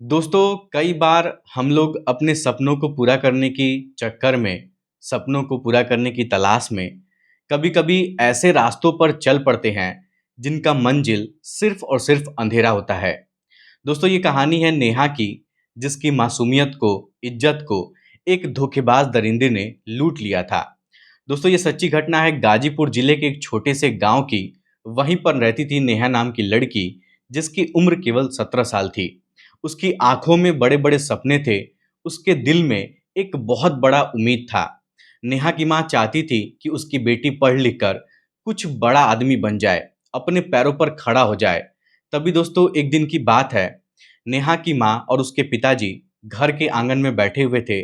दोस्तों, कई बार हम लोग अपने सपनों को पूरा करने की चक्कर में, सपनों को पूरा करने की तलाश में, कभी-कभी ऐसे रास्तों पर चल पड़ते हैं, जिनका मंजिल सिर्फ़ और सिर्फ़ अंधेरा होता है। दोस्तों, ये कहानी है नेहा की, जिसकी मासूमियत को, इज्जत को एक धोखेबाज दरिंदे ने लूट लिया था। दोस्तों, ये सच्ची घटना है गाजीपुर जिले के एक छोटे से गाँव की। वहीं पर रहती थी नेहा नाम की लड़की, जिसकी उम्र केवल 17 साल थी। उसकी आँखों में बड़े-बड़े सपने थे, उसके दिल में एक बहुत बड़ा उम्मीद था। नेहा की माँ चाहती थी कि उसकी बेटी पढ़ लिख कर कुछ बड़ा आदमी बन जाए, अपने पैरों पर खड़ा हो जाए। तभी दोस्तों एक दिन की बात है, नेहा की माँ और उसके पिताजी घर के आंगन में बैठे हुए थे।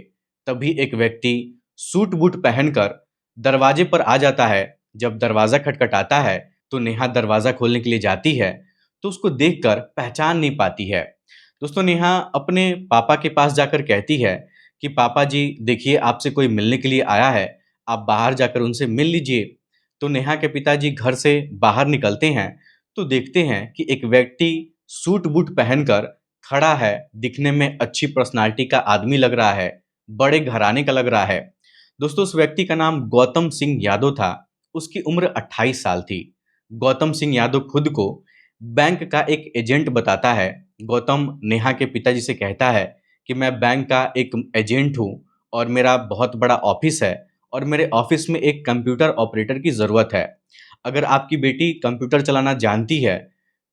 तभी एक व्यक्ति सूट-बूट पहनकर दरवाजे पर आ जाता है। जब दरवाज़ा खटखटाता है, तो नेहा दरवाज़ा खोलने के लिए जाती है, तो उसको देखकर पहचान नहीं पाती है। दोस्तों, नेहा अपने पापा के पास जाकर कहती है कि पापा जी देखिए, आपसे कोई मिलने के लिए आया है, आप बाहर जाकर उनसे मिल लीजिए। तो नेहा के पिताजी घर से बाहर निकलते हैं, तो देखते हैं कि एक व्यक्ति सूट बूट पहनकर खड़ा है, दिखने में अच्छी पर्सनालिटी का आदमी लग रहा है, बड़े घराने का लग रहा है। दोस्तों, उस व्यक्ति का नाम गौतम सिंह यादव था। उसकी उम्र 28 साल थी। गौतम सिंह यादव खुद को बैंक का एक एजेंट बताता है। गौतम नेहा के पिताजी से कहता है कि मैं बैंक का एक एजेंट हूँ और मेरा बहुत बड़ा ऑफिस है और मेरे ऑफिस में एक कंप्यूटर ऑपरेटर की ज़रूरत है। अगर आपकी बेटी कंप्यूटर चलाना जानती है,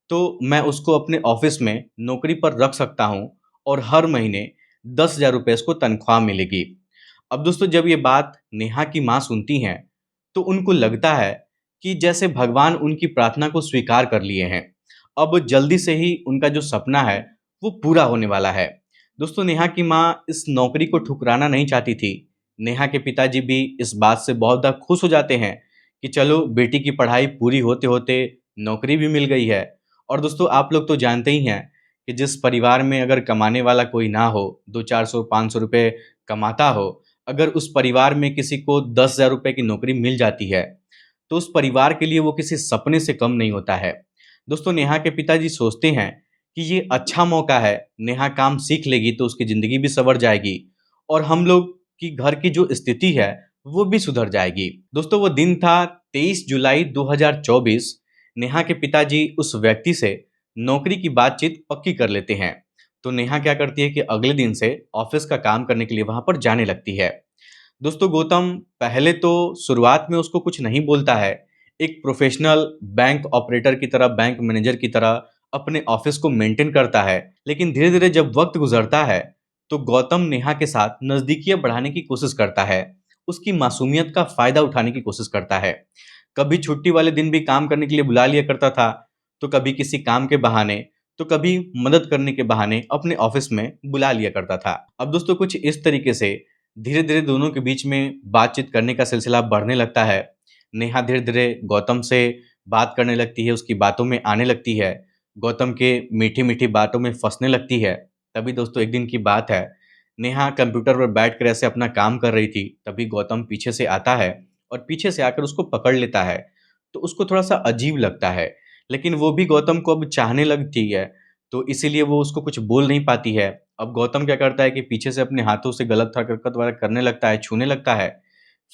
तो मैं उसको अपने ऑफिस में नौकरी पर रख सकता हूँ और हर महीने 10,000 रुपए उसको तनख्वाह मिलेगी। अब दोस्तों, जब ये बात नेहा की माँ सुनती हैं, तो उनको लगता है कि जैसे भगवान उनकी प्रार्थना को स्वीकार कर लिए हैं। अब जल्दी से ही उनका जो सपना है, वो पूरा होने वाला है। दोस्तों, नेहा की माँ इस नौकरी को ठुकराना नहीं चाहती थी। नेहा के पिताजी भी इस बात से बहुत ज़्यादा खुश हो जाते हैं कि चलो बेटी की पढ़ाई पूरी होते-होते नौकरी भी मिल गई है। और दोस्तों, आप लोग तो जानते ही हैं कि जिस परिवार में अगर कमाने वाला कोई ना हो, 2-400 500 रुपए कमाता हो, अगर उस परिवार में किसी को 10,000 रुपए की नौकरी मिल जाती है, तो उस परिवार के लिए वो किसी सपने से कम नहीं होता है। दोस्तों, नेहा के पिताजी सोचते हैं कि ये अच्छा मौका है, नेहा काम सीख लेगी तो उसकी ज़िंदगी भी सँवर जाएगी और हम लोग की घर की जो स्थिति है, वो भी सुधर जाएगी। दोस्तों, वो दिन था 23 जुलाई 2024। नेहा के पिताजी उस व्यक्ति से नौकरी की बातचीत पक्की कर लेते हैं। तो नेहा क्या करती है कि अगले दिन से ऑफ़िस का काम करने के लिए वहाँ पर जाने लगती है। दोस्तों, गौतम पहले तो शुरुआत में उसको कुछ नहीं बोलता है। एक प्रोफ़ेशनल बैंक ऑपरेटर की तरह, बैंक मैनेजर की तरह अपने ऑफ़िस को मेंटेन करता है। लेकिन धीरे-धीरे जब वक़्त गुज़रता है, तो गौतम नेहा के साथ नज़दीकियाँ बढ़ाने की कोशिश करता है। उसकी मासूमियत का फ़ायदा उठाने की कोशिश करता है। कभी छुट्टी वाले दिन भी काम करने के लिए बुला लिया करता था, तो कभी किसी काम के बहाने, तो कभी मदद करने के बहाने अपने ऑफ़िस में बुला लिया करता था। अब दोस्तों, कुछ इस तरीके से धीरे-धीरे दोनों के बीच में बातचीत करने का सिलसिला बढ़ने लगता है। नेहा धीरे-धीरे गौतम से बात करने लगती है, उसकी बातों में आने लगती है, गौतम के मीठी-मीठी बातों में फँसने लगती है। तभी दोस्तों एक दिन की बात है, नेहा कंप्यूटर पर बैठकर ऐसे अपना काम कर रही थी, तभी गौतम पीछे से आता है और पीछे से आकर उसको पकड़ लेता है। तो उसको थोड़ा-सा अजीब लगता है, लेकिन वो भी गौतम को अब चाहने लगती है, तो इसीलिए वो उसको कुछ बोल नहीं पाती है। अब गौतम क्या करता है कि पीछे से अपने हाथों से गलत हरकत वगैरह करने लगता है, छूने लगता है।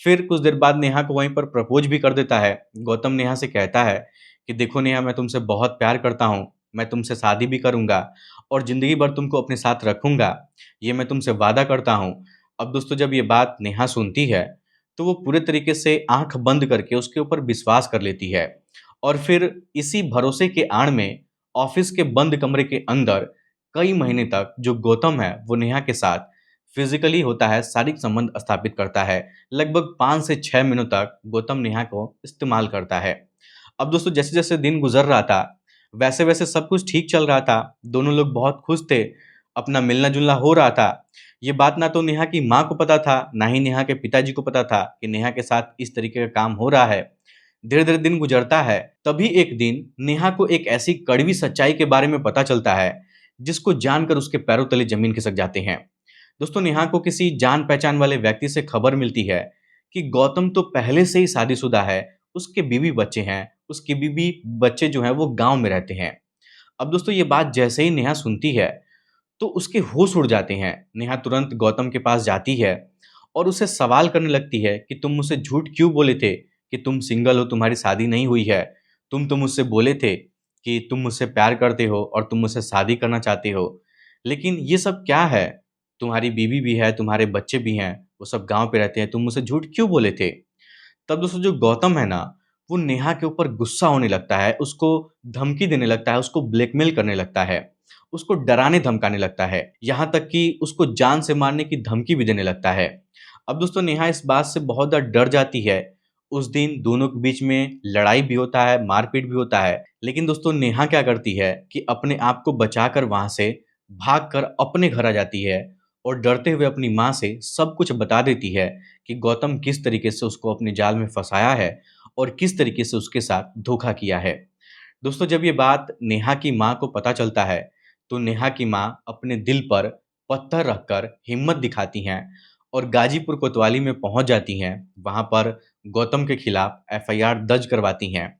फिर कुछ देर बाद नेहा को वहीं पर प्रपोज़ भी कर देता है। गौतम नेहा से कहता है कि देखो नेहा, मैं तुमसे बहुत प्यार करता हूँ, मैं तुमसे शादी भी करूँगा और ज़िंदगी भर तुमको अपने साथ रखूँगा, ये मैं तुमसे वादा करता हूँ। अब दोस्तों, जब ये बात नेहा सुनती है, तो वो पूरे तरीके से आँख बंद करके उसके ऊपर विश्वास कर लेती है और फिर इसी भरोसे के आड़ में ऑफ़िस के बंद कमरे के अंदर कई महीने तक जो गौतम है, वो नेहा के साथ फिज़िकली होता है, शारीरिक संबंध स्थापित करता है। लगभग 5 से 6 महीनों तक गौतम नेहा को इस्तेमाल करता है। अब दोस्तों, जैसे-जैसे दिन गुज़र रहा था, वैसे-वैसे सब कुछ ठीक चल रहा था। दोनों लोग बहुत खुश थे, अपना मिलना-जुलना हो रहा था। ये बात ना तो नेहा की माँ को पता था, ना ही नेहा के पिताजी को पता था कि नेहा के साथ इस तरीके का काम हो रहा है। धीरे-धीरे दिन गुज़रता है, तभी एक दिन नेहा को एक ऐसी कड़वी सच्चाई के बारे में पता चलता है, जिसको जानकर उसके पैरों तले ज़मीन खिसक जाते हैं। दोस्तों, नेहा को किसी जान-पहचान वाले व्यक्ति से खबर मिलती है कि गौतम तो पहले से ही शादीशुदा है, उसके बीवी-बच्चे हैं, उसके बीवी-बच्चे जो हैं वो गाँव में रहते हैं। अब दोस्तों, ये बात जैसे ही नेहा सुनती है, तो उसके होश उड़ जाते हैं। नेहा तुरंत गौतम के पास जाती है और उसे सवाल करने लगती है कि तुम मुझसे झूठ क्यों बोले थे कि तुम सिंगल हो, तुम्हारी शादी नहीं हुई है। तुम तो मुझसे बोले थे कि तुम मुझसे प्यार करते हो और तुम मुझसे शादी करना चाहते हो। लेकिन ये सब क्या है? तुम्हारी बीवी भी है, तुम्हारे बच्चे भी हैं, वो सब गाँव पे रहते हैं, तुम मुझसे झूठ क्यों बोले थे? तब दोस्तों जो गौतम है ना, वो नेहा के ऊपर गुस्सा होने लगता है, उसको धमकी देने लगता है, उसको ब्लैकमेल करने लगता है, उसको डराने-धमकाने लगता है, यहाँ तक कि उसको जान से मारने की धमकी भी देने लगता है। अब दोस्तों नेहा इस बात से बहुत ज़्यादा डर जाती है। उस दिन दोनों के बीच में लड़ाई भी होता है, मारपीट भी होता है। लेकिन दोस्तों नेहा क्या करती है कि अपने आप को बचाकर वहाँ से भागकर अपने घर आ जाती है और डरते हुए अपनी माँ से सब कुछ बता देती है कि गौतम किस तरीके से उसको अपने जाल में फँसाया है और किस तरीके से उसके साथ धोखा किया है। दोस्तों जब ये बात नेहा की माँ को पता चलता है, तो नेहा की माँ अपने दिल पर पत्थर रखकर हिम्मत दिखाती हैं और गाजीपुर कोतवाली में पहुँच जाती हैं। वहाँ पर गौतम के खिलाफ एफआईआर दर्ज करवाती हैं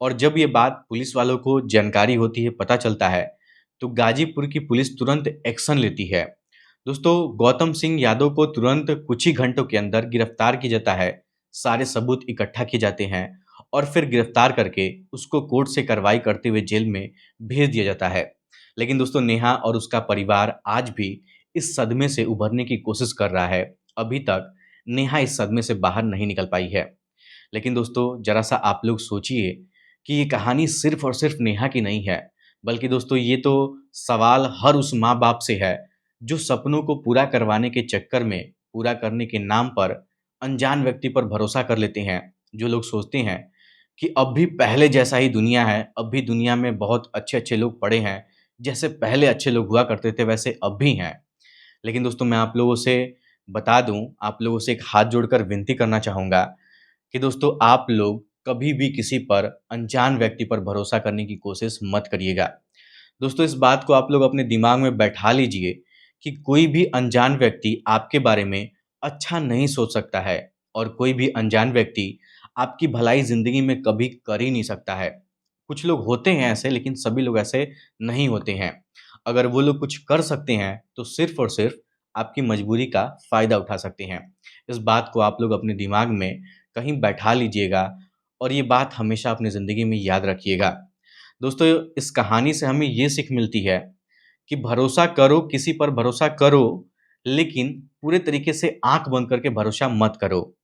और जब ये बात पुलिस वालों को जानकारी होती है, पता चलता है, तो गाजीपुर की पुलिस तुरंत एक्शन लेती है। दोस्तों गौतम सिंह यादव को तुरंत कुछ ही घंटों के अंदर गिरफ्तार किया जाता है। सारे सबूत इकट्ठा किए जाते हैं और फिर गिरफ्तार करके उसको कोर्ट से कार्रवाई करते हुए जेल में भेज दिया जाता है। लेकिन दोस्तों नेहा और उसका परिवार आज भी इस सदमे से उभरने की कोशिश कर रहा है। अभी तक नेहा इस सदमे से बाहर नहीं निकल पाई है। लेकिन दोस्तों ज़रा-सा आप लोग सोचिए कि ये कहानी सिर्फ़ और सिर्फ़ नेहा की नहीं है, बल्कि दोस्तों ये तो सवाल हर उस माँ-बाप से है, जो सपनों को पूरा करवाने के चक्कर में, पूरा करने के नाम पर अनजान व्यक्ति पर भरोसा कर लेते हैं। जो लोग सोचते हैं कि अब भी पहले जैसा ही दुनिया है, अब भी दुनिया में बहुत अच्छे-अच्छे लोग पड़े हैं, जैसे पहले अच्छे लोग हुआ करते थे वैसे अब भी हैं। लेकिन दोस्तों मैं आप लोगों से बता दूँ, आप लोगों से एक हाथ जोड़कर विनती करना चाहूँगा कि दोस्तों आप लोग कभी भी किसी पर अनजान व्यक्ति पर भरोसा करने की कोशिश मत करिएगा। दोस्तों इस बात को आप लोग अपने दिमाग में बैठा लीजिए कि कोई भी अनजान व्यक्ति आपके बारे में अच्छा नहीं सोच सकता है और कोई भी अनजान व्यक्ति आपकी भलाई ज़िंदगी में कभी कर ही नहीं सकता है। कुछ लोग होते हैं ऐसे, लेकिन सभी लोग ऐसे नहीं होते हैं। अगर वो लोग कुछ कर सकते हैं तो सिर्फ़ और सिर्फ़ आपकी मजबूरी का फ़ायदा उठा सकते हैं। इस बात को आप लोग अपने दिमाग में कहीं बैठा लीजिएगा और ये बात हमेशा अपनी ज़िंदगी में याद रखिएगा। दोस्तों इस कहानी से हमें ये सीख मिलती है कि भरोसा करो, किसी पर भरोसा करो, लेकिन पूरे तरीके से आँख बंद करके भरोसा मत करो।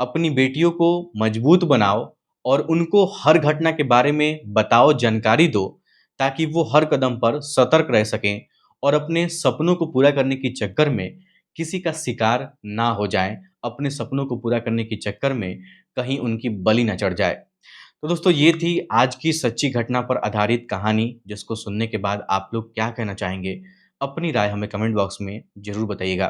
अपनी बेटियों को मजबूत बनाओ और उनको हर घटना के बारे में बताओ, जानकारी दो, ताकि वो हर कदम पर सतर्क रह सकें और अपने सपनों को पूरा करने के चक्कर में किसी का शिकार ना हो जाएँ, अपने सपनों को पूरा करने के चक्कर में कहीं उनकी बलि ना चढ़ जाए। तो दोस्तों ये थी आज की सच्ची घटना पर आधारित कहानी, जिसको सुनने के बाद आप लोग क्या कहना चाहेंगे? अपनी राय हमें कमेंट बॉक्स में ज़रूर बताइएगा।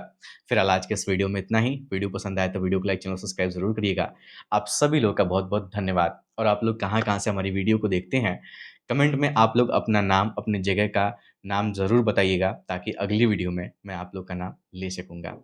फिलहाल आज के इस वीडियो में इतना ही। वीडियो पसंद आए तो वीडियो को लाइक, चैनल सब्सक्राइब ज़रूर करिएगा। आप सभी लोगों का बहुत-बहुत धन्यवाद और आप लोग कहाँ-कहाँ से हमारी वीडियो को देखते हैं, कमेंट में आप लोग अपना नाम, अपनी जगह का नाम ज़रूर बताइएगा ताकि अगली वीडियो में मैं आप लोग का नाम ले सकूँगा।